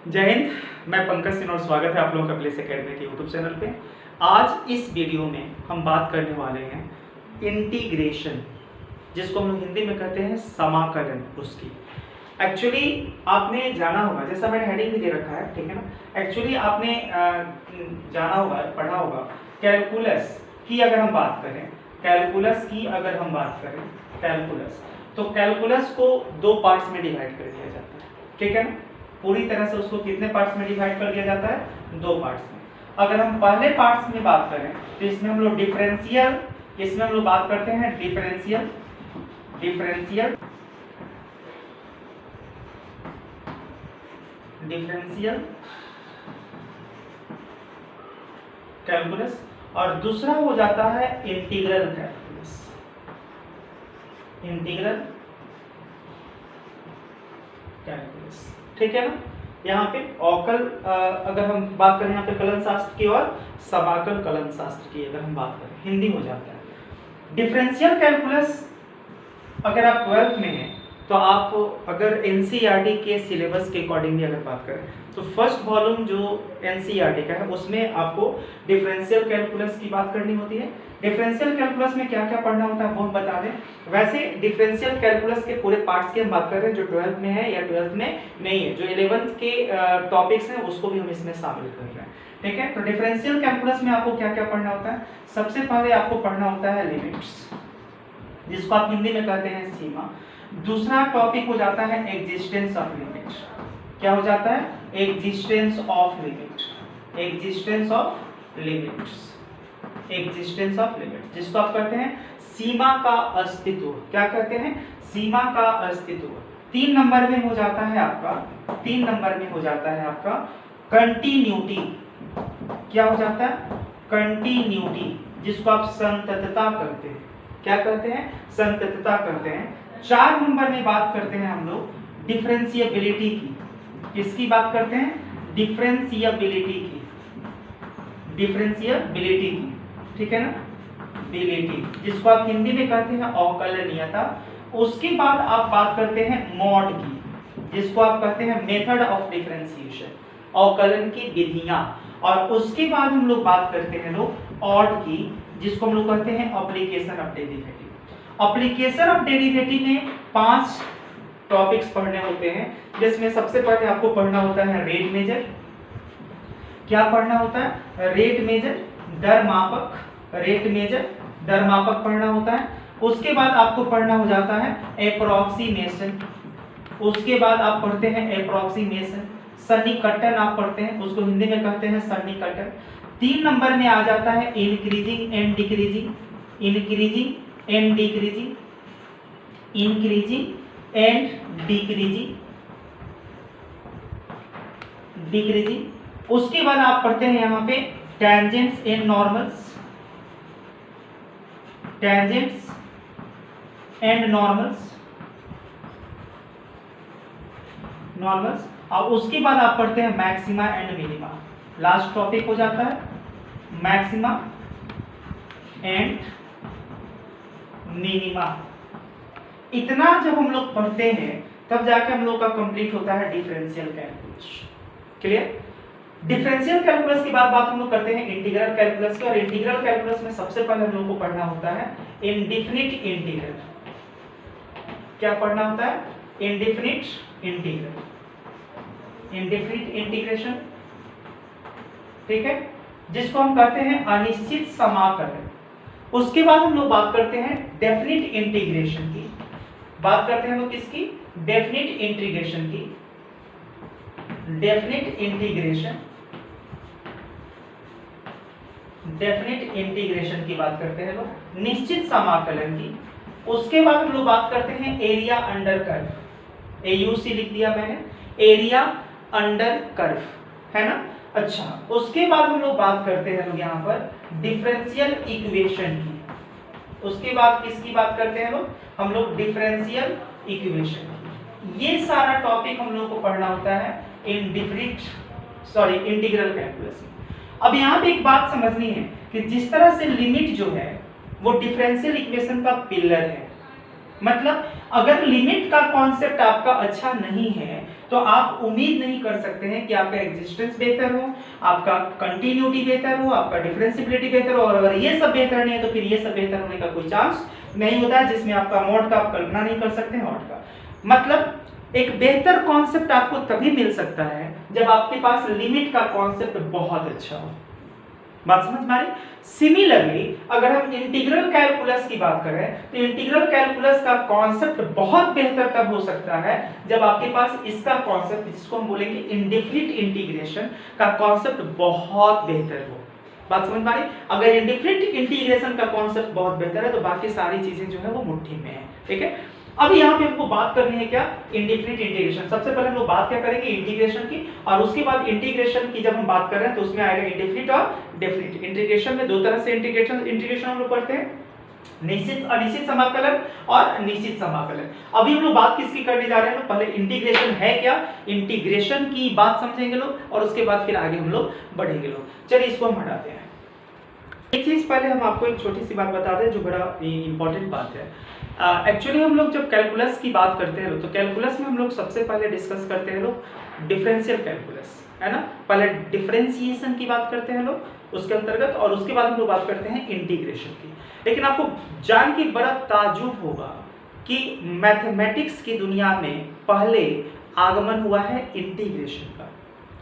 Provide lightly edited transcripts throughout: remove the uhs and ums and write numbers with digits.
जय हिंद, मैं पंकज सिन्हा और स्वागत है आप लोगों का प्लेस एकेडमी के यूट्यूब चैनल पे। आज इस वीडियो में हम बात करने वाले हैं इंटीग्रेशन, जिसको हम हिंदी में कहते हैं समाकलन। उसकी एक्चुअली आपने जाना होगा, जैसा मैंने हेडिंग भी दे रखा है, ठीक है ना। एक्चुअली आपने जाना होगा, पढ़ा होगा कैलकुलस की अगर हम बात करें, कैलकुलस तो कैलकुलस को दो पार्ट्स में डिवाइड कर दिया जाता है, ठीक है ना। पूरी तरह से उसको कितने पार्ट्स में डिवाइड कर दिया जाता है? दो पार्ट्स में। अगर हम पहले पार्ट्स में बात करें तो इसमें हम लोग डिफरेंशियल, इसमें हम लोग बात करते हैं डिफरेंशियल कैलकुलस, और दूसरा हो जाता है इंटीग्रल कैलकुलस, ठीक है ना। यहाँ पे अवकल अगर हम बात करें यहाँ पे कलन शास्त्र की, और समाकल कलन शास्त्र की अगर हम बात करें, हिंदी हो जाता है। डिफरेंशियल कैलकुलस अगर आप 12th में हैं तो आप अगर एनसीईआरटी के सिलेबस के अकॉर्डिंगली अगर बात करें तो फर्स्ट वॉल्यूम जो एनसीईआरटी का है उसमें आपको डिफरेंशियल कैलकुलस की बात करनी होती है। डिफरेंशियल कैलकुलस में क्या क्या पढ़ना होता है वो हम बता दें। वैसे डिफरेंशियल कैलकुलस के पूरे पार्ट्स की हम बात कर रहे हैं जो 12th में है या 12th में नहीं है, जो 11th के टॉपिक्स हैं उसको भी हम इसमें शामिल कर रहे हैं, ठीक है। तो डिफरेंशियल कैलकुलस में आपको क्या क्या पढ़ना होता है? सबसे पहले आपको पढ़ना होता है लिमिट्स, जिसको आप हिंदी में कहते हैं सीमा। दूसरा टॉपिक हो जाता है एग्जिस्टेंस ऑफ लिमिट। क्या हो जाता है? एग्जिस्टेंस ऑफ लिमिट, जिसको आप कहते हैं सीमा का अस्तित्व। क्या कहते हैं? सीमा का अस्तित्व। 3 नंबर में हो जाता है आपका कंटिन्यूटी। क्या हो जाता है? कंटिन्यूटी, जिसको आप संततता करते हैं। क्या कहते हैं? संततता करते हैं। 4 नंबर में बात करते हैं हम लोग डिफरेंशिएबिलिटी की। किसकी बात करते हैं? डिफरेंशिएबिलिटी की, ठीक है ना, बिलिटी, जिसको आप हिंदी में कहते हैं अवकलनीयता। उसके बाद आप बात करते हैं मॉड की, जिसको आप कहते हैं मेथड ऑफ डिफरेंशिएशन, अवकलन की विधियां। और उसके बाद हम लोग बात करते हैं ऑड की, जिसको हम लोग कहते हैं application of derivative. Application of derivative में 5 टॉपिक्स पढ़ने होते हैं, जिसमें सबसे पहले आपको पढ़ना होता है रेट मेजर। क्या पढ़ना होता है? रेट मेजर, दर मापक पढ़ना होता है। उसके बाद आपको पढ़ना हो जाता है एप्रोक्सीमेशन। उसके बाद आप पढ़ते हैं एप्रोक्सीमेशन। सन्निकटन आप पढ़ते हैं, उसको हिंदी में कहते हैं सन्निकटन। 3 नंबर में आ जाता है इंक्रीजिंग एंड डिक्रीजिंग। उसके बाद आप पढ़ते हैं यहाँ पे टेंजेंट्स एंड नॉर्मल्स, और उसके बाद आप पढ़ते हैं maxima and minima. Last topic हो जाता है मैक्सिमा एंड मिनिमा। इतना जब हम लोग पढ़ते हैं तब जाके हम लोग का कंप्लीट होता है differential calculus. Clear? Differential calculus के बाद बात हम लोग करते हैं इंटीग्रल कैलकुलस की। और इंटीग्रल कैलकुलस में सबसे पहले हम लोग को पढ़ना होता है इंडेफिनिट इंटीग्रल। क्या पढ़ना होता है? इंडेफिनिट इंटीग्रेशन, ठीक है, जिसको हम कहते हैं अनिश्चित समाकलन। उसके बाद हम लोग बात करते हैं डेफिनिट इंटीग्रेशन की। बात करते हैं हम लोग किसकी? डेफिनिट इंटीग्रेशन की। डेफिनिट इंटीग्रेशन की बात करते हैं लोग, निश्चित समाकलन की। उसके बाद हम लोग बात करते हैं एरिया अंडर कर्व। AUC लिख दिया मैंने, एरिया अंडर कर्व, है ना। अच्छा, उसके बाद हम लोग बात करते हैं लोग यहाँ पर डिफरेंशियल इक्वेशन की। उसके बाद किसकी बात करते हैं लोग? हम लोग डिफरेंशियल इक्वेशन की। ये सारा टॉपिक हम लोग को पढ़ना होता है इंटीग्रल कैलकुलस में। अब यहाँ पे एक बात समझनी है कि जिस तरह से लिमिट जो है वो डिफरेंशियल इक्वेशन का पिलर है, मतलब अगर लिमिट का कॉन्सेप्ट आपका अच्छा नहीं है तो आप उम्मीद नहीं कर सकते हैं कि आपका एग्जिस्टेंस बेहतर हो, आपका कंटिन्यूटी बेहतर हो, आपका डिफरेंशिएबिलिटी बेहतर हो। और अगर ये सब बेहतर नहीं है तो फिर ये सब बेहतर होने का कोई चांस नहीं होता है, जिसमें आपका मॉड का आप कल्पना नहीं कर सकते हैं। मॉड का मतलब एक बेहतर कॉन्सेप्ट आपको तभी मिल सकता है जब आपके पास लिमिट का कॉन्सेप्ट बहुत अच्छा हो। बात समझ में आ रही? सिमिलरली अगर हम इंटीग्रल कैलकुलस की बात करें तो इंटीग्रल कैलकुलस का कॉन्सेप्ट बहुत बेहतर तब हो सकता है जब आपके पास इसका कॉन्सेप्ट, जिसको हम बोलेंगे इंडेफिनिट इंटीग्रेशन का कॉन्सेप्ट बहुत बेहतर हो। बात समझ में आ रही? अगर इंडेफिनिट इंटीग्रेशन का कॉन्सेप्ट बहुत बेहतर है तो बाकी सारी चीजें जो है वो मुट्ठी में है। ठीक है, अब यहाँ पे हमको बात करनी है क्या, इंडेफिनिट इंटीग्रेशन। सबसे पहले हम लोग बात क्या करेंगे, इंटीग्रेशन की, और उसके बाद इंटीग्रेशन की जब हम बात कर रहे हैं तो उसमें आएगा इंडेफिनिट और डेफिनिट। इंटीग्रेशन में दो तरह से इंटीग्रेशन हम लोग पढ़ते हैं, निश्चित अनिश्चित समाकलन और निश्चित समाकलन। अभी हम लोग बात किसकी करने जा रहे हैं, पहले इंटीग्रेशन है क्या, इंटीग्रेशन की बात समझेंगे लोग और उसके बाद फिर आगे हम लोग बढ़ेंगे लोग। चलिए इसको हम हटाते हैं। एक चीज पहले हम आपको एक छोटी सी बात बता दें जो बड़ा इंपॉर्टेंट बात है। एक्चुअली हम लोग जब कैलकुलस की बात करते हैं तो कैलकुलस में हम लोग सबसे पहले डिस्कस करते हैं लोग डिफरेंशियल कैलकुलस, है ना। पहले डिफरेंशिएशन की बात करते हैं लोग उसके अंतर्गत, और उसके बाद हम लोग बात करते हैं इंटीग्रेशन की। लेकिन आपको जान के बड़ा ताज्जुब होगा कि मैथमेटिक्स की दुनिया में पहले आगमन हुआ है इंटीग्रेशन का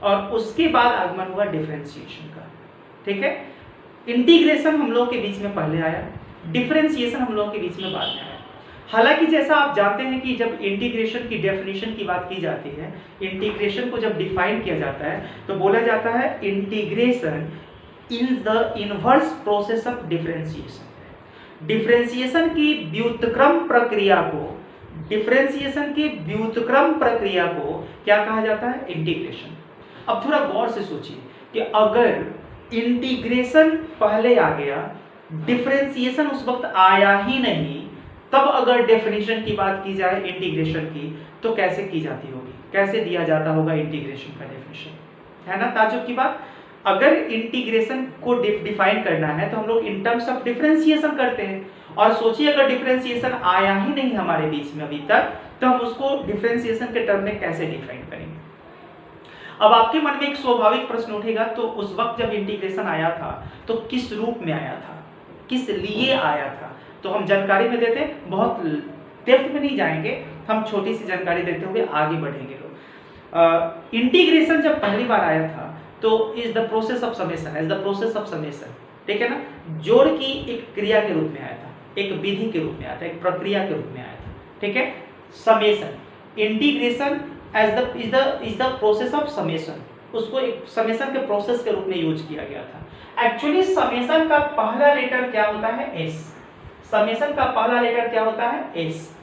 और उसके बाद आगमन हुआ डिफरेंशिएशन का। ठीक है, इंटीग्रेशन हम लोग के बीच में पहले आया, डिफरेंशिएशन हम लोग के बीच में बाद में आया। हालांकि जैसा आप जानते हैं कि जब इंटीग्रेशन की डेफिनेशन की बात की जाती है, इंटीग्रेशन को जब डिफाइन किया जाता है तो बोला जाता है integration in the inverse process of differentiation. Differentiation की व्युत्क्रम प्रक्रिया को, डिफरेंशिएशन की व्युत्क्रम प्रक्रिया को क्या कहा जाता है, इंटीग्रेशन। अब थोड़ा गौर से सोचिए कि अगर इंटीग्रेशन पहले आ गया, डिफरेंशिएशन उस वक्त आया ही नहीं, तब अगर डेफिनेशन की बात की जाए इंटीग्रेशन की तो कैसे की जाती होगी, कैसे दिया जाता होगा इंटीग्रेशन का डेफिनेशन, है ना। ताज्जुब की बात, अगर इंटीग्रेशन को डिफाइन करना है तो हम लोग इन टर्म्स ऑफ डिफरेंशिएशन करते हैं। और सोचिए अगर डिफरेंशिएशन आया ही नहीं हमारे बीच में अभी तक, तो हम उसको डिफरेंशिएशन के टर्म में कैसे डिफाइन करेंगे। अब आपके मन में एक स्वाभाविक प्रश्न उठेगा, तो उस वक्त जब इंटीग्रेशन आया था तो किस रूप में आया था, किस लिए आया था। तो हम जानकारी में देते हैं, बहुत डेप्थ में नहीं जाएंगे, हम छोटी सी जानकारी देते हुए आगे बढ़ेंगे लोग। इंटीग्रेशन जब पहली बार आया था तो is the process of summation, is the process of summation, ठीक है ना। जोड़ की एक क्रिया के रूप में आया था, एक विधि के रूप में आया था, एक प्रक्रिया के रूप में आया था। ठीक है, summation, integration is the process of summation, उसको एक समेशन के प्रोसेस के रूप में यूज किया गया था। एक्चुअली समेशन का पहला लेटर क्या होता है, एस। समेशन का पहला लेटर क्या होता है, एस।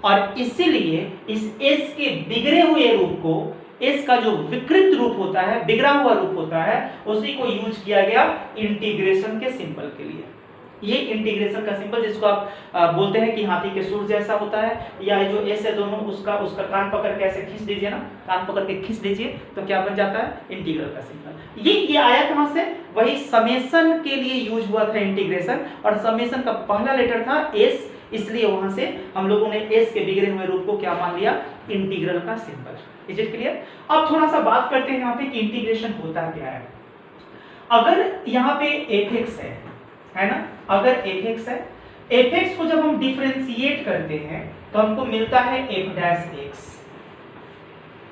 और इसीलिए इस एस के बिगड़े हुए रूप को, एस का जो विकृत रूप होता है, बिगड़ा हुआ रूप होता है, उसी को यूज किया गया इंटीग्रेशन के सिंबल के लिए। ये इंटीग्रेशन का सिंबल जिसको आप बोलते हैं कि हाथी के सूर जैसा होता है, या जो एस है दोनों, उसका कान पकड़ के ऐसे खींच दीजिए ना, कान पकड़ के खींच दीजिए तो क्या बन जाता है, इंटीग्रल का सिंबल। ये आया कहां से, वही समेशन के लिए यूज हुआ था इंटीग्रेशन, और समेशन का पहला लेटर था एस, इसलिए वहां से हम लोगों ने एस के बिगड़े हुए रूप को क्या मान लिया, इंटीग्रल का सिंबल। Is it clear. अब थोड़ा सा बात करते हैं यहाँ पे कि इंटीग्रेशन होता क्या है। अगर यहाँ पे f(x) है ना, अगर f(x) है, f(x) को जब हम डिफरेंशिएट करते हैं तो हमको मिलता है f'(x).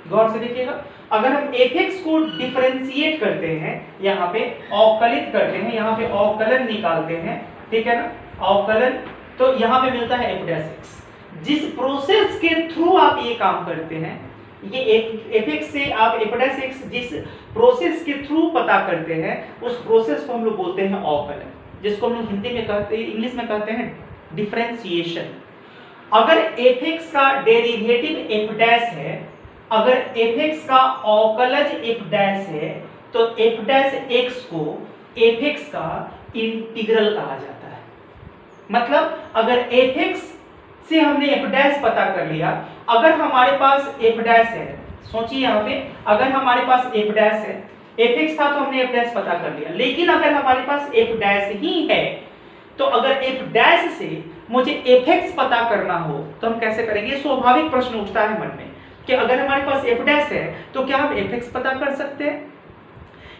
गौर से देखिएगा, अगर हम f(x) को डिफरेंशिएट करते हैं, यहाँ पे अवकलित करते हैं, यहाँ पे अवकलन निकालते हैं, ठीक है ना, अवकलन, तो यहाँ पे मिलता है f'(x). जिस प्रोसेस के थ्रू आप ये काम करते हैं, ये f(x) से आप f'(x) जिस प्रोसेस के थ्रू पता करते हैं, उस प्रोसेस को हम लोग बोलते हैं अवकलन, जिसको हम लोग हिंदी में कहते हैं, इंग्लिश में कहते हैं डिफरेंशिएशन। अगर f(x) का डेरिवेटिव f' है, अगर f(x) का अवकलज f' है, तो f'(x) को f(x) का इंटीग्रल कहा जाता है। मतलब अगर f(x) से हमने f' पता कर लिया, अगर हमारे पास f' है, सोचिए यहाँ पे, अगर हमारे पास f' है, f(x) था तो हमने f' पता कर लिया, लेकिन अगर हमारे पास f' ही है, तो अगर f' से मुझे एफ एक्स पता करना हो तो हम कैसे करेंगे? स्वाभाविक प्रश्न उठता है मन में कि अगर हमारे पास एफ डैश है तो क्या हम एफ एक्स पता कर सकते हैं?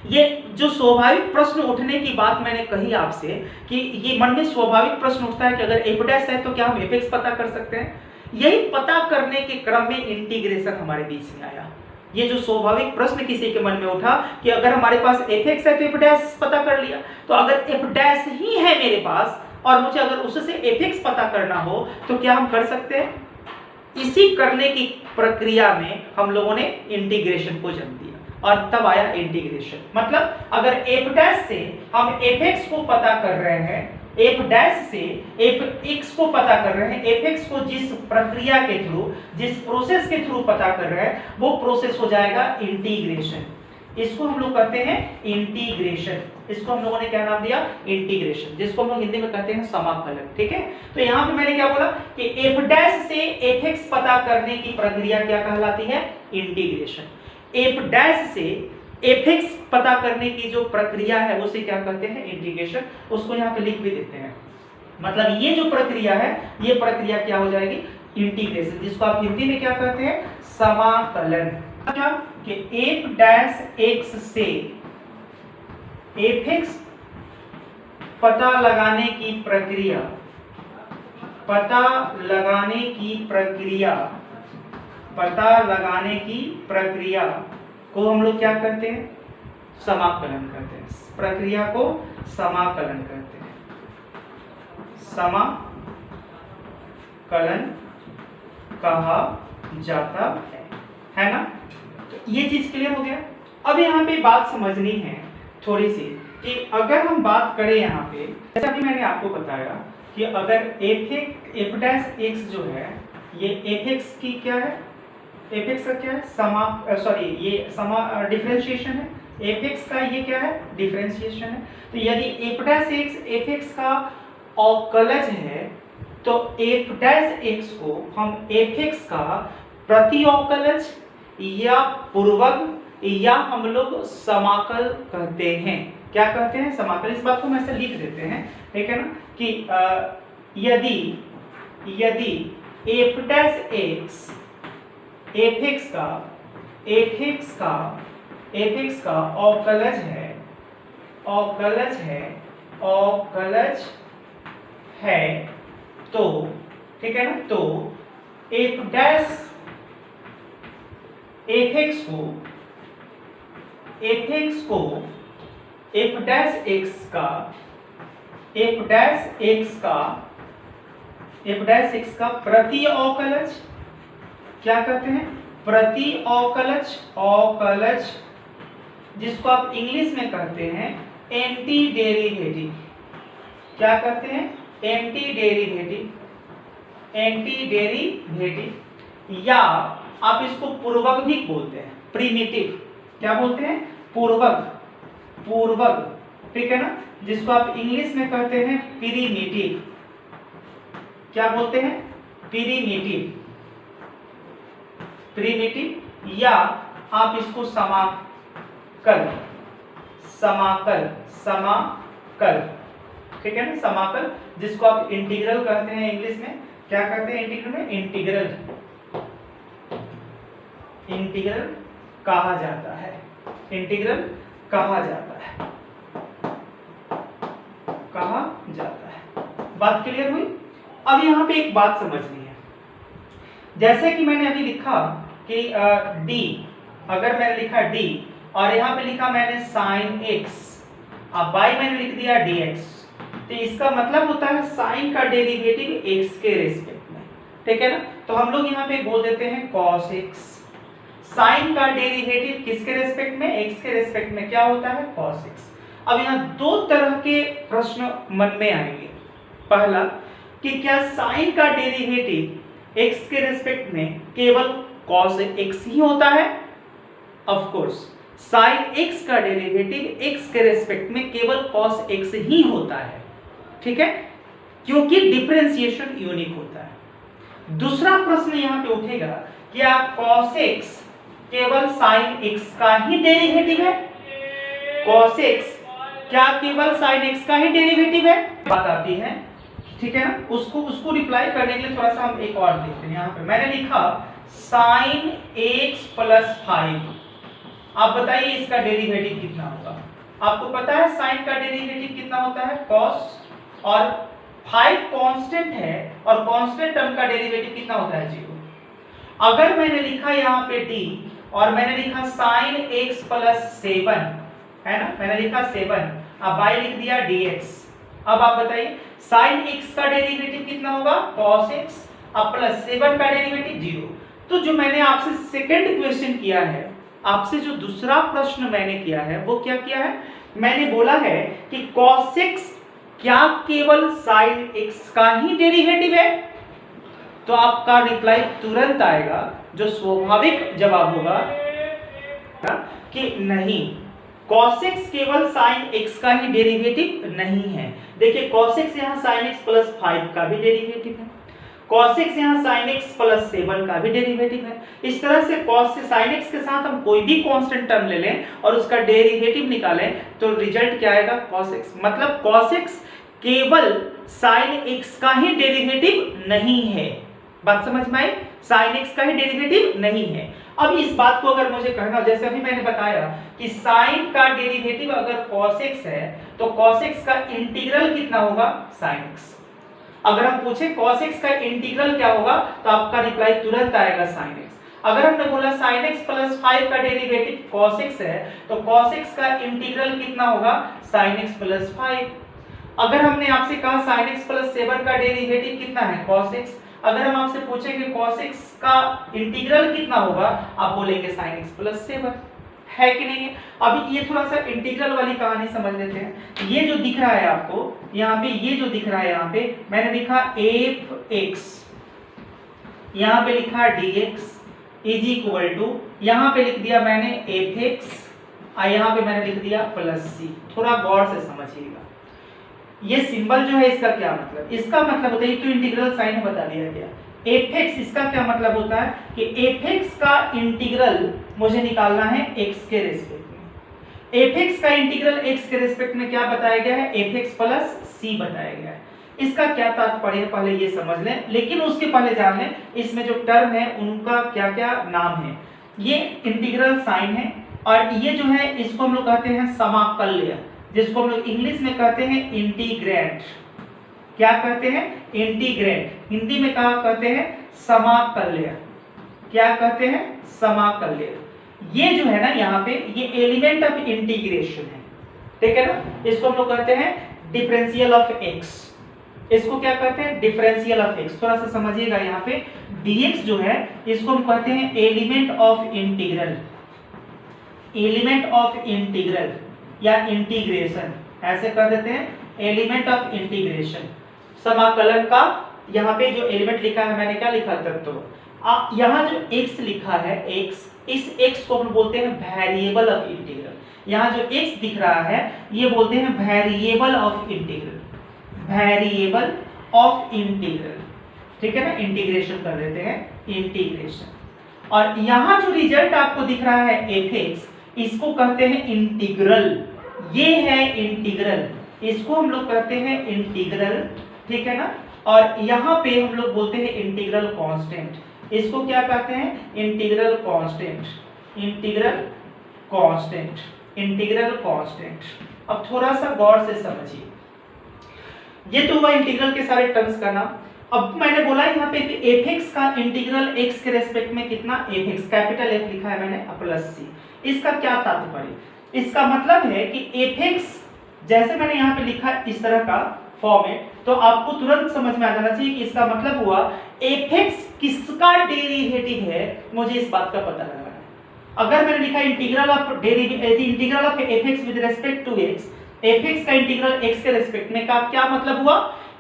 ये जो स्वाभाविक प्रश्न उठने की बात मैंने कही आपसे कि ये मन में स्वाभाविक प्रश्न उठता है कि अगर एफ डैश है तो क्या हम एफ एक्स पता कर सकते हैं? यही पता करने के क्रम में इंटीग्रेशन हमारे बीच में आया। ये जो स्वाभाविक प्रश्न किसी के मन में उठा कि अगर हमारे पास एफ एक्स है तो एफ डैश पता कर लिया, तो अगर एफ डैश ही है मेरे पास और मुझे अगर उससे एफ एक्स पता करना हो तो क्या हम कर सकते हैं? इसी करने की प्रक्रिया में हम लोगों ने इंटीग्रेशन को जन्म दिया और तब आया इंटीग्रेशन। मतलब अगर एफ डैश से हम एफ एक्स को पता कर रहे हैं, एफ डैश से एफ एक्स को पता कर रहे हैं, एफ एक्स को जिस प्रक्रिया के थ्रू, जिस प्रोसेस के थ्रू पता कर रहे हैं वो प्रोसेस हो जाएगा इंटीग्रेशन। इसको हम लोग कहते हैं इंटीग्रेशन। इसको हम लोगों ने क्या नाम दिया? इंटीग्रेशन, जिसको हम लोग हिंदी में कहते हैं समाकलन। ठीक है, तो यहाँ पे मैंने क्या बोला कि एफ डैश से एफ एक्स पता करने की प्रक्रिया क्या कहलाती है? इंटीग्रेशन। एफ डैश से एफ एक्स पता करने की जो प्रक्रिया है उसे क्या कहते हैं? इंटीग्रेशन। उसको यहाँ पे लिख भी देते हैं। मतलब ये जो प्रक्रिया है ये प्रक्रिया क्या हो जाएगी? इंटीग्रेशन, जिसको आप हिंदी में क्या कहते हैं? समाकलन। क्या कि एफ डैश एक्स से एफ एक्स पता लगाने की प्रक्रिया, पता लगाने की प्रक्रिया, पता लगाने की प्रक्रिया को हम लोग क्या करते हैं? समाकलन करते हैं। प्रक्रिया को समाकलन करते हैं, समाकलन कहा जाता है ना? तो ये चीज क्लियर हो गया। अब यहाँ पे बात समझनी है थोड़ी सी कि अगर हम बात करें यहाँ पे, जैसा कि मैंने आपको बताया कि अगर एफ डैश एक्स जो है ये एफ एक्स की क्या है? एफ एक्स का क्या है? ये डिफरेंशिएशन है। एफ एक्स का ये क्या है? डिफरेंशिएशन है। तो यदि F dash x F x का अवकलज है तो एफ डैश एक्स को हम एफ एक्स का प्रति अवकलज या पूर्वक या हम लोग समाकल कहते हैं। क्या कहते हैं? समाकल। इस बात को हम ऐसे लिख देते हैं, ठीक है ना, कि यदि F dash x F x का अवकलज है तो, ठीक है ना, तो एफ डैश एक्स का प्रति अवकलज क्या कहते हैं? प्रति अवकलज, जिसको आप इंग्लिश में कहते हैं एंटी डेरिवेटिव। क्या कहते हैं? एंटी डेरिवेटिव, या आप इसको पूर्वक भी बोलते हैं, प्रिमिटिव। क्या बोलते हैं? पूर्वक, ठीक है ना, जिसको आप इंग्लिश में कहते हैं प्रिमिटिव। क्या बोलते हैं? प्रिमिटिव, या आप इसको समाकल, ठीक है ना, समाकल, जिसको आप इंटीग्रल कहते हैं इंग्लिश में। क्या कहते हैं इंटीग्रल में? इंटीग्रल कहा जाता है, इंटीग्रल कहा जाता है। बात क्लियर हुई? अब यहाँ पे एक बात समझनी है, जैसे कि मैंने अभी लिखा कि डी, अगर मैंने लिखा डी और यहाँ पे लिखा मैंने साइन एक्स, अब बाई मैंने लिख दिया डी एक्स, तो इसका मतलब होता है साइन का डेरिवेटिव एक्स के रेस्पेक्ट में, ठीक है ना। तो हम लोग यहाँ पे बोल देते हैं कॉस एक्स। साइन का डेरिवेटिव किसके रेस्पेक्ट में? एक्स के रेस्पेक्ट में क्या होता है? Cos x. अब यहाँ दो तरह के प्रश्न मन में आएंगे। पहला कि क्या साइन का डेरिवेटिव एक्स के रेस्पेक्ट में केवल कॉस एक्स ही होता है? ऑफ कोर्स साइन एक्स का डेरिवेटिव एक्स के रेस्पेक्ट में केवल कॉस एक्स ही होता है, ठीक है, क्योंकि डिफरेंशिएशन यूनिक होता है। दूसरा प्रश्न यहाँ पे उठेगा कि आप cos x केवल sin x का ही डेरिवेटिव है? cos x क्या केवल sin x का ही डेरिवेटिव है? बात आती है ठीक है ना, उसको उसको रिप्लाई करने के लिए थोड़ा सा हम एक और लिखते हैं। यहाँ पे मैंने लिखा sin x + 5। आप बताइए इसका डेरिवेटिव कितना होगा। आपको पता है sin का डेरिवेटिव कितना होता है cos, और 5 कांस्टेंट है और कांस्टेंट टर्म का डेरिवेटिव कितना होता है 0। अगर मैंने लिखा यहाँ पे d और मैंने लिखा sin x + 7 है ना, मैंने लिखा 7, अब बाई लिख दिया dx। अब आप बताइए sin x का डेरिवेटिव कितना होगा cos x, अब प्लस 7 का डेरिवेटिव 0। तो जो मैंने आपसे सेकंड क्वेश्चन किया है, आपसे जो दूसरा प्रश्न मैंने किया है वो क्या किया है, मैंने बोला है कि cos x क्या केवल sin x का ही डेरिवेटिव है। तो आपका रिप्लाई तुरंत आएगा, जो स्वाभाविक जवाब होगा कि नहीं, cos x केवल sin x का ही डेरिवेटिव नहीं है। देखिए cos x यहाँ sin x + 5 का भी डेरिवेटिव है, cos x यहाँ sin x + 7 का भी डेरिवेटिव है। इस तरह से cos से sin x के साथ हम कोई भी कांस्टेंट टर्म ले लें और उसका डेरिवेटिव निकालें तो रिजल्ट क्या आएगा cos x। मतलब cos x केवल sin x का ही डेरिवेटिव नहीं है। बात समझ में आई, sin x का ही डेरिवेटिव नहीं है। अब इस बात को अगर मुझे कहना, जैसे अभी मैंने बताया कि sin का डेरिवेटिव अगर cos x है तो cos x का इंटीग्रल कितना होगा sin x। अगर हम पूछे cos x का इंटीग्रल क्या होगा तो आपका रिप्लाई तुरंत आएगा sin x। अगर हमने बोला sin x + 5 का डेरिवेटिव cos x है तो cos x का इंटीग्रल कितना होगा sin x + 5। अगर हमने आपसे कहा sin x + 7 का डेरिवेटिव कितना है cos x, अगर हम आपसे पूछेंगे cos x का इंटीग्रल कितना होगा, आप बोलेंगे sin x + 7, है कि नहीं। अभी ये थोड़ा सा इंटीग्रल वाली कहानी समझ लेते हैं। ये जो दिख रहा है आपको यहाँ पे, ये जो दिख रहा है यहाँ पे मैंने लिखा f(x), यहाँ पे लिखा dx = यहाँ पे लिख दिया मैंने f(x), यहाँ पे मैंने लिख दिया +c। थोड़ा गौर से समझिएगा, ये सिंबल जो है इसका क्या मतलब, इसका मतलब होता है, तो इंटीग्रल साइन बता दिया गया। f(x) इसका क्या मतलब होता है कि f(x) का इंटीग्रल मुझे निकालना है x के रेस्पेक्ट में। f(x) का इंटीग्रल x के रेस्पेक्ट में क्या बताया गया है, f(x + c) बताया गया है। इसका क्या तात्पर्य है पहले ये समझ लें, लेकिन उसके पहले जान लें इसमें जो टर्म है उनका क्या क्या नाम है। ये इंटीग्रल साइन है और ये जो है इसको हम लोग कहते हैं समाकल्य, जिसको हम लोग इंग्लिश में कहते हैं इंटीग्रेंट। क्या कहते हैं, इंटीग्रेंट। हिंदी में क्या कहते हैं, समाकल्य। क्या कहते हैं, समाकल्य। ये जो है ना यहाँ पे ये एलिमेंट ऑफ इंटीग्रेशन है, ठीक है ना। इसको हम लोग कहते हैं डिफरेंशियल ऑफ x। इसको क्या कहते हैं, डिफरेंशियल ऑफ x। थोड़ा सा समझिएगा, यहाँ पे dx जो है इसको हम कहते हैं element of integral, element of integral या इंटीग्रेशन, ऐसे कह देते हैं एलिमेंट ऑफ इंटीग्रेशन। समाकलन का यहाँ पे जो एलिमेंट लिखा है मैंने क्या लिखा तत्व, यहाँ जो x लिखा है x, इस x को हम बोलते हैं वेरिएबल ऑफ इंटीग्रल। यहाँ जो x दिख रहा है ये बोलते हैं variable of integral, variable of integral, ठीक है ना। इंटीग्रेशन कर देते हैं, इंटीग्रेशन। और यहाँ जो रिजल्ट आपको दिख रहा है f(x), इसको कहते हैं इंटीग्रल। ये है इंटीग्रल, इसको हम लोग कहते हैं इंटीग्रल, ठीक है ना। और यहाँ पे हम लोग बोलते हैं इंटीग्रल कांस्टेंट। इसको क्या कहते हैं, integral constant, integral constant, integral constant. अब थोड़ा सा गौर से समझिए, ये तो हुआ इंटीग्रल के सारे टर्म्स का नाम। अब मैंने बोला यहाँ पे कि f(x) का इंटीग्रल x के रेस्पेक्ट में कितना, f(x) कैपिटल F लिखा है मैंने +c। इसका क्या तात्पर्य, इसका मतलब है कि f(x) जैसे मैंने यहाँ पे लिखा इस तरह का फॉर्मेट, तो आपको तुरंत समझ में आ जाना चाहिए कि इसका मतलब हुआ f(x) किसका डेरिवेटिव है, मुझे इस बात का पता लगाना है। अगर मैंने लिखा integral of integral of f(x) with respect to x, f(x) का इंटीग्रल x के रिस्पेक्ट में का क्या मतलब हुआ,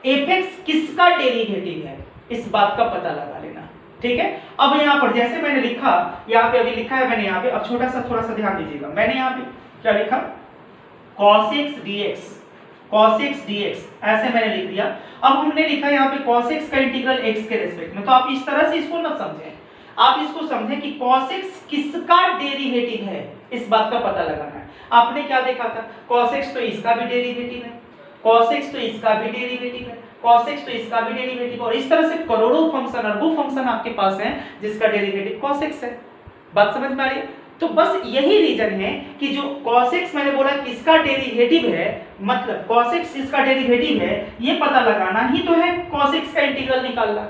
f(x) किसका डेरिवेटिव है, इस बात का पता लगा लेना, ठीक है। अब यहाँ पर जैसे मैंने लिखा, यहाँ पे अभी लिखा है मैंने यहाँ पे, अब छोटा सा थोड़ा सा ध्यान दीजिएगा, मैंने यहाँ पे क्या लिखा, cos x dx, cos x dx ऐसे मैंने लिख दिया। अब हमने लिखा यहाँ पे cos x का इंटीग्रल x के रेस्पेक्ट में, तो आप इस तरह से इसको न समझें, आप इसको समझें कि cos x किसका डेरिवेटिव है, इस बात का पता लगाना है। आपने क्या देखा था, cos x तो इसका भी डेरिवेटिव है, cos x तो इसका भी डेरिवेटिव है, cos x तो इसका भी डेरिवेटिव, और इस तरह से करोड़ों फंक्शन, अरबों फंक्शन आपके पास हैं जिसका डेरिवेटिव cos x है। बात समझ में आ रही है? तो बस यही रीजन है कि जो cos x मैंने बोला किसका डेरिवेटिव है, मतलब cos x इसका डेरिवेटिव है, ये पता लगाना ही तो है cos x का इंटीग्रल निकालना।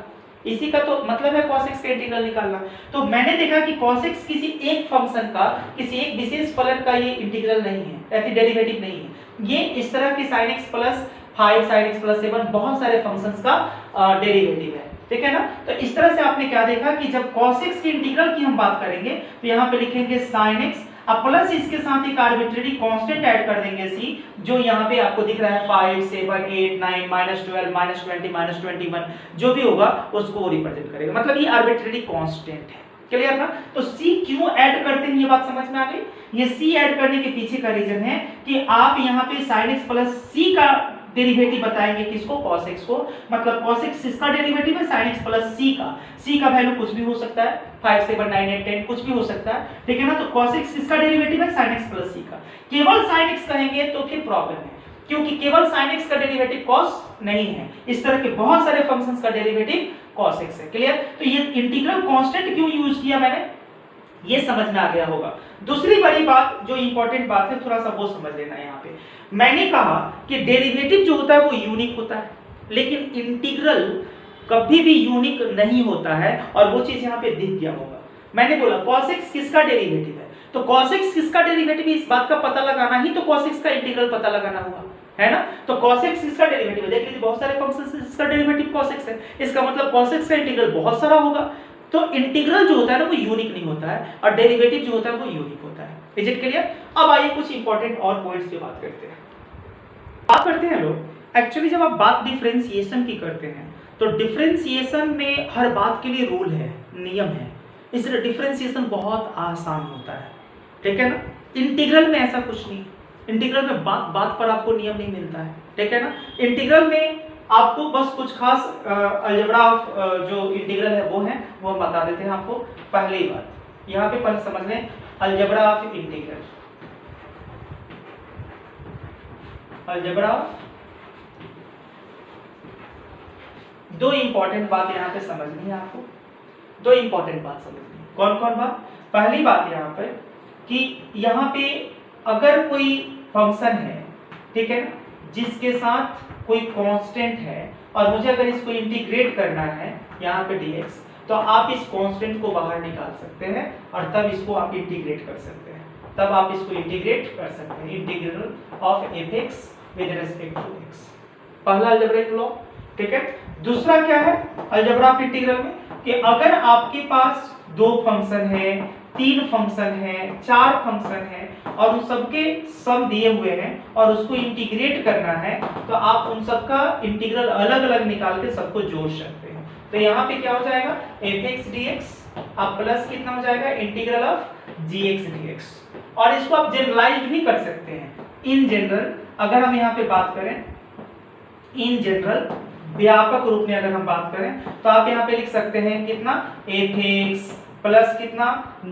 इसी का तो मतलब है cos x का इंटीग्रल निकालना। तो मैंने देखा कि cos x किसी एक फंक्शन का, किसी एक विशेष फलन का ये इंटीग्रल नहीं है, ऐसी डेरिवेटिव नहीं है। ये इस तरह की sin x plus 5 sin x plus 7 बहुत सारे फंक्शंस का डेरिवेटिव है, ठीक है ना। तो इस तरह से आपने क्या देखा कि जब cos x के इंटीग्रल की हम बात करेंगे तो यहाँ पे लिखेंगे sin x, अब प्लस इसके साथ एक आर्बिट्रेरी कांस्टेंट ऐड कर देंगे c, जो यहाँ पे आपको दिख रहा है 5 7 8 9 -12 -20 -21, जो भी होगा उसको रिप्रेजेंट करेगा, मतलब ये आर्बिट्रेरी कांस्टेंट है। क्लियर ना? तो c क्यों ऐड करते हैं ये बात समझ में आ गई। ये c ऐड करने के पीछे का रीजन है कि आप यहाँ पे sin x प्लस c का डेरिवेटिव बताएंगे, किसको? cos x को, मतलब cos x इसका डेरिवेटिव है sin x प्लस c का। c का वैल्यू कुछ भी हो सकता है, 5 7 9 8 10 कुछ भी हो सकता है, ठीक है ना। तो cos x इसका डेरिवेटिव है sin x प्लस c का। केवल sin x कहेंगे तो फिर प्रॉब्लम है, क्योंकि केवल sin x का डेरिवेटिव cos नहीं है, इस तरह के बहुत सारे फंक्शंस का डेरिवेटिव cos x है। क्लियर? तो ये इंटीग्रल कांस्टेंट क्यों यूज किया मैंने, ये समझ में आ गया होगा। दूसरी बड़ी बात जो इंपॉर्टेंट बात है, थोड़ा सा वो समझ लेना है। यहाँ पे मैंने कहा कि डेरिवेटिव जो होता है वो यूनिक होता है, लेकिन इंटीग्रल कभी भी यूनिक नहीं होता है, और वो चीज यहाँ पे दिख गया होगा। मैंने बोला cos x किसका डेरिवेटिव है, तो cos x किसका डेरिवेटिव है, इस बात का पता लगाना ही तो cos x का इंटीग्रल पता लगाना होगा, है ना। तो cos x इसका डेरिवेटिव है, देख लीजिए बहुत सारे फंक्शंस हैं जिसका डेरिवेटिव cos x है, इसका मतलब cos x का इंटीग्रल बहुत सारा होगा। तो इंटीग्रल जो होता है ना वो यूनिक नहीं होता है, और डेरिवेटिव जो होता है वो यूनिक होता है। Is it clear? अब आइए कुछ इंपॉर्टेंट और पॉइंट्स पे बात करते हैं लोग। एक्चुअली जब आप बात डिफरेंशिएशन की करते हैं तो डिफरेंशिएशन में हर बात के लिए रूल है, नियम है, इसलिए डिफरेंशिएशन बहुत आसान होता है, ठीक है ना। इंटीग्रल में ऐसा कुछ नहीं, इंटीग्रल में बात पर आपको नियम नहीं मिलता है, ठीक है ना। इंटीग्रल में आपको बस कुछ खास अलजेब्रा जो इंटीग्रल है वो है, वो हम बता देते हैं आपको। पहली बात यहाँ पे पहले समझ लें, अलजेब्रा ऑफ इंटीग्रल, अलजेब्रा दो इंपॉर्टेंट बात यहाँ पे समझनी है आपको, दो इंपॉर्टेंट बात समझनी है। कौन कौन बात? पहली बात यहाँ पे कि यहाँ पे अगर कोई फंक्शन है, ठीक है ना, जिसके साथ कोई कांस्टेंट है और मुझे अगर इसको इंटीग्रेट करना है यहाँ पे dx, तो आप इस कांस्टेंट को बाहर निकाल सकते हैं और तब इसको आप इंटीग्रेट कर सकते हैं, तब आप इसको इंटीग्रेट कर सकते हैं। Integral of fx with respect to x, पहला अलजेब्रिक लॉ, ठीक है। दूसरा क्या है अलजेब्रा ऑफ इंटीग्रल में कि अगर आपके पास दो फंक्शन है, तीन फंक्शन है, चार फंक्शन है और उन सबके सम दिए हुए हैं और उसको इंटीग्रेट करना है, तो आप उन सबका इंटीग्रल अलग अलग निकाल के सबको जोड़ सकते हैं। तो यहाँ पे क्या हो जाएगा fx dx, आप प्लस कितना हो जाएगा इंटीग्रल ऑफ gx dx, और इसको आप जनरलाइज भी कर सकते हैं। इन जनरल अगर हम यहाँ पे बात करें, इन जनरल व्यापक रूप में अगर हम बात करें तो आप यहाँ पे लिख सकते हैं कितना fx प्लस कितना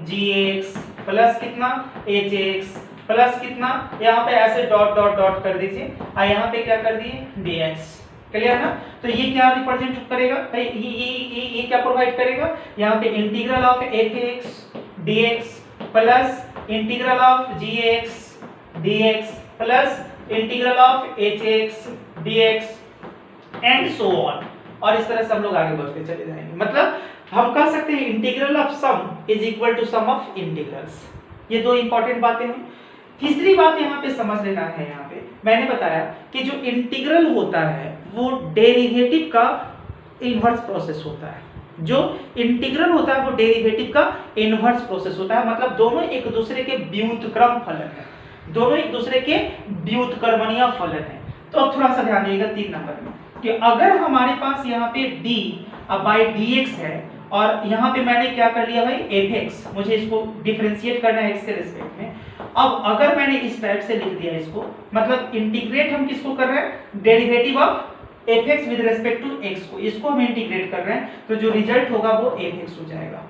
gx प्लस कितना hx प्लस कितना, यहाँ पे ऐसे डॉट डॉट डॉट कर दीजिए और यहाँ पे क्या कर दिए dx। क्लियर ना? तो ये क्या रिप्रेजेंट करेगा, ये क्या प्रोवाइड करेगा, यहाँ पे integral of fx dx plus integral of gx dx plus integral of hx dx and so on, और इस तरह से हम लोग आगे बढ़ते चले जाएंगे। मतलब हम कह सकते हैं integral of sum is equal to sum of integrals. ये दो इंपॉर्टेंट बातें हुई। तीसरी बात यहाँ पे समझ लेना है, यहाँ पे मैंने बताया कि जो इंटीग्रल होता है वो डेरिवेटिव का इनवर्स प्रोसेस होता है। जो इंटीग्रल होता है वो डेरिवेटिव का इनवर्स प्रोसेस होता है, मतलब दोनों एक दूसरे के व्युत्क्रम फलन है, दोनों एक दूसरे के व्युत्क्रमणीय फलन है। तो अब थोड़ा सा ध्यान दीजिएगा 3 नंबर में कि अगर हमारे पास यहाँ पे d बाई dx है और यहाँ पे मैंने क्या कर लिया भाई fx, मुझे इसको डिफरेंशिएट करना है x के रिस्पेक्ट में। अब अगर मैंने इस टाइप से लिख दिया इसको, मतलब इंटीग्रेट हम किसको कर रहे हैं, derivative of fx with respect to x को, इसको हम इंटीग्रेट कर रहे हैं, तो जो रिजल्ट होगा वो fx हो जाएगा।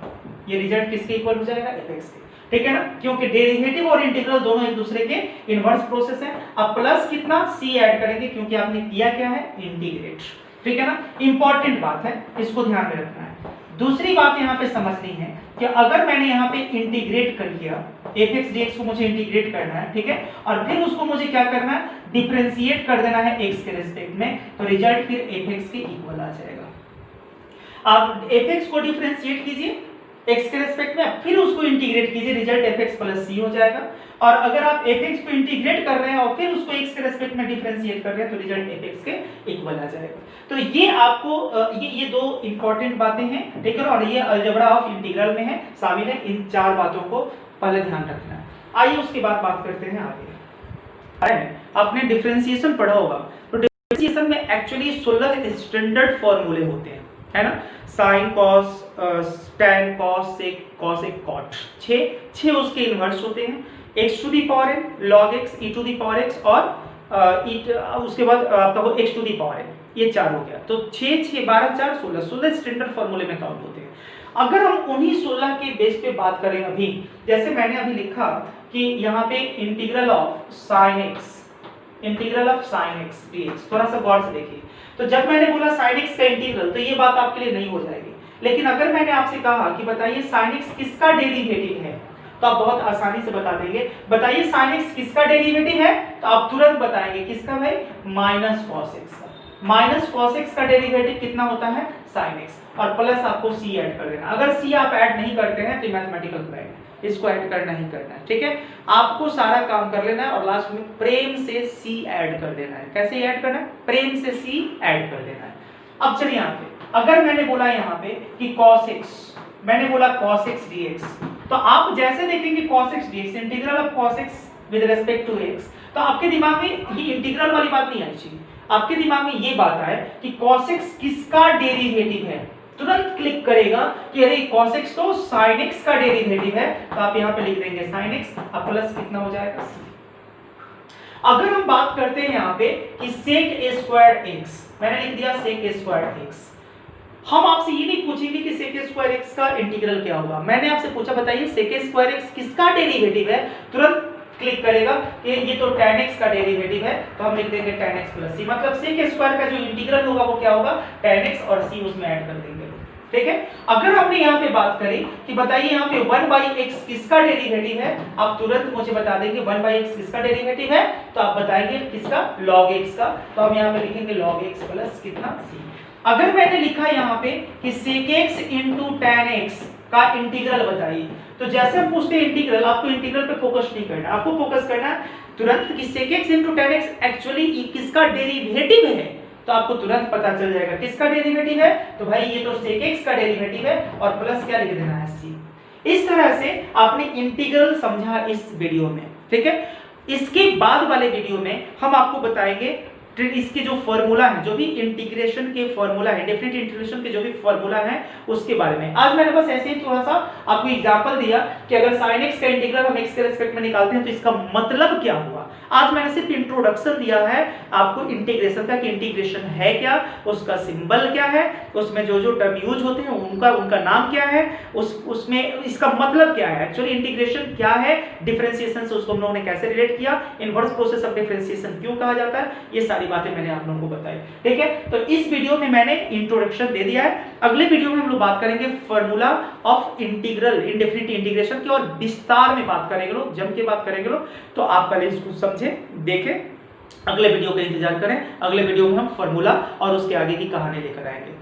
ये रिजल्ट किसके इक्वल हो जाएगा, fx के, ठीक है ना, क्योंकि डेरिवेटिव और इंटीग्रल दोनों एक दूसरे के इनवर्स प्रोसेस है। अब प्लस कितना c ऐड करेंगे क्योंकि आपने किया क्या है इंटीग्रेट, ठीक है ना, इंपॉर्टेंट बात है, इसको ध्यान में रखना है। दूसरी बात यहाँ पे समझनी है कि अगर मैंने यहाँ पे इंटीग्रेट कर दिया fx dx को, मुझे इंटीग्रेट करना है, ठीक है, और फिर उसको मुझे क्या करना है, डिफरेंशिएट कर देना है x के रिस्पेक्ट में, तो रिजल्ट फिर fx के इक्वल आ जाएगा। आप fx को डिफरेंशिएट कीजिए x के रिस्पेक्ट में, फिर उसको इंटीग्रेट कीजिए, रिजल्ट fx प्लस c हो जाएगा। और अगर आप fx को इंटीग्रेट कर रहे हैं और फिर उसको x के रिस्पेक्ट में डिफरेंशिएट कर रहे हैं तो रिजल्ट fx के इक्वल आ जाएगा। तो ये आपको ये दो इंपॉर्टेंट बातें हैं, ठीक है, और ये अलजेब्रा ऑफ इंटीग्रल में है, शामिल है। इन चार बातों को पहले ध्यान रखना है। आइए उसके बाद बात करते हैं आगे। आपने डिफरेंशिएशन पढ़ा होगा, तो डिफरेंशिएशन में एक्चुअली 16 स्टैंडर्ड फॉर्मूले होते हैं, है ना, sine, cos, tan, cos, sec, cos, एक, कॉट, 6 उसके इनवर्स होते हैं, x to the power n, log x, e to the power x और उसके बाद आपका वो x to the power n, ये 4 हो गया। तो 6 6 12 4 16 स्टैंडर्ड फॉर्मूले में काउंट होते हैं। अगर हम उन्हीं 16 के बेस पे बात करें, अभी जैसे मैंने अभी लिखा कि यहाँ पे integral of sine x, integral of sine x dx, थोड़ा सा गौर से देखिए। तो जब मैंने बोला साइन x का इंटीग्रल, तो ये बात आपके लिए नहीं हो जाएगी। लेकिन अगर मैंने आपसे कहा कि बताइए साइन x किसका डेरिवेटिव है, तो आप बहुत आसानी से बता देंगे। बताइए साइन x किसका डेरिवेटिव है, तो आप तुरंत बताएंगे किसका भाई, माइनस कॉस x का। माइनस कॉस x का डेरिवेटिव कितना होता है, साइन x, और प्लस आपको c ऐड कर देना। अगर c आप ऐड नहीं करते हैं तो मैथमेटिकल क्राइम, इसको ऐड करना ही करना है, ठीक है। आपको सारा काम कर लेना है और लास्ट में प्रेम से c ऐड कर देना है। कैसे ऐड करना है, प्रेम से c ऐड कर देना है। अब चलिए यहाँ पे अगर मैंने बोला यहाँ पे कि cos x, मैंने बोला cos x dx, तो आप जैसे देखेंगे cos x dx, integral of cos x with respect to x, तो आपके दिमाग में ये इंटीग्रल वाली बात नहीं आनी चाहिए। आपके दिमाग में ये बात आए कि cos x किसका डेरिवेटिव है, तुरंत क्लिक करेगा कि अरे cos x तो sin x का डेरिवेटिव है, तो आप यहाँ पे लिख देंगे sin x, अब प्लस कितना हो जाएगा c। अगर हम बात करते हैं यहाँ पे कि sec a स्क्वायर x, मैंने लिख दिया sec a स्क्वायर x, हम आपसे ये नहीं पूछेंगे कि sec a स्क्वायर x का इंटीग्रल क्या होगा। मैंने आपसे पूछा बताइए sec a स्क्वायर x किसका डेरिवेटिव है, तुरंत क्लिक करेगा कि ये तो tan x का डेरिवेटिव है, तो हम लिख देंगे tan x प्लस c, मतलब sec a स्क्वायर का जो इंटीग्रल होगा वो क्या होगा, tan x, और c उसमें ऐड कर देंगे, ठीक है। अगर हमने यहाँ पे बात करी कि बताइए यहाँ पे 1/x किसका डेरिवेटिव है, आप तुरंत मुझे बता देंगे 1/x किसका डेरिवेटिव है, तो आप बताएंगे किसका, log x का, तो हम यहाँ पे लिखेंगे log x प्लस कितना c। अगर मैंने लिखा यहाँ पे कि sec x into tan x का इंटीग्रल बताइए, तो जैसे हम पूछते हैं इंटीग्रल, आपको इंटीग्रल पे फोकस नहीं करना, आपको फोकस करना है तुरंत कि sec x into tan x actually किसका डेरिवेटिव है, तो आपको तुरंत पता चल जाएगा किसका डेरिवेटिव है, तो भाई ये तो sec x का डेरिवेटिव है, और प्लस क्या लिख देना है c। इस तरह से आपने इंटीग्रल समझा इस वीडियो में, ठीक है। इसके बाद वाले वीडियो में हम आपको बताएंगे इसके जो फॉर्मूला है, जो भी इंटीग्रेशन के फॉर्मूला है, डेफिनेट इंटीग्रेशन के जो भी फॉर्मूला है उसके बारे में। आज मैंने बस ऐसे ही थोड़ा सा आपको एग्जांपल दिया कि अगर sin x का इंटीग्रल हम x के रिस्पेक्ट में निकालते हैं तो इसका मतलब क्या हुआ। आज मैंने सिर्फ इंट्रोडक्शन दिया है आपको इंटीग्रेशन का, कि इंटीग्रेशन है क्या, उसका सिंबल क्या है, उसमें जो जो टर्म यूज होते हैं उनका नाम क्या है, उसमें इसका मतलब क्या है, एक्चुअली इंटीग्रेशन क्या है, डिफरेंशिएशन से उसको हम लोगों ने कैसे रिलेट किया, इनवर्स प्रोसेस ऑफ डिफरेंशिएशन क्यों कहा जाता है, ये सारी बातें मैंने आप लोगों को बताई, ठीक है। तो इस वीडियो में मैंने इंट्रोडक्शन दे दिया है। अगले वीडियो में हम लोग बात करेंगे formula of integral, indefinite integration की, और विस्तार में बात करेंगे लोग, जम के बात करेंगे लोग। तो आप पहले इसको समझे, देखें, अगले वीडियो का इंतजार करें। अगले वीडियो में हम फार्मूला और उसके आगे की कहानी लेकर आएंगे।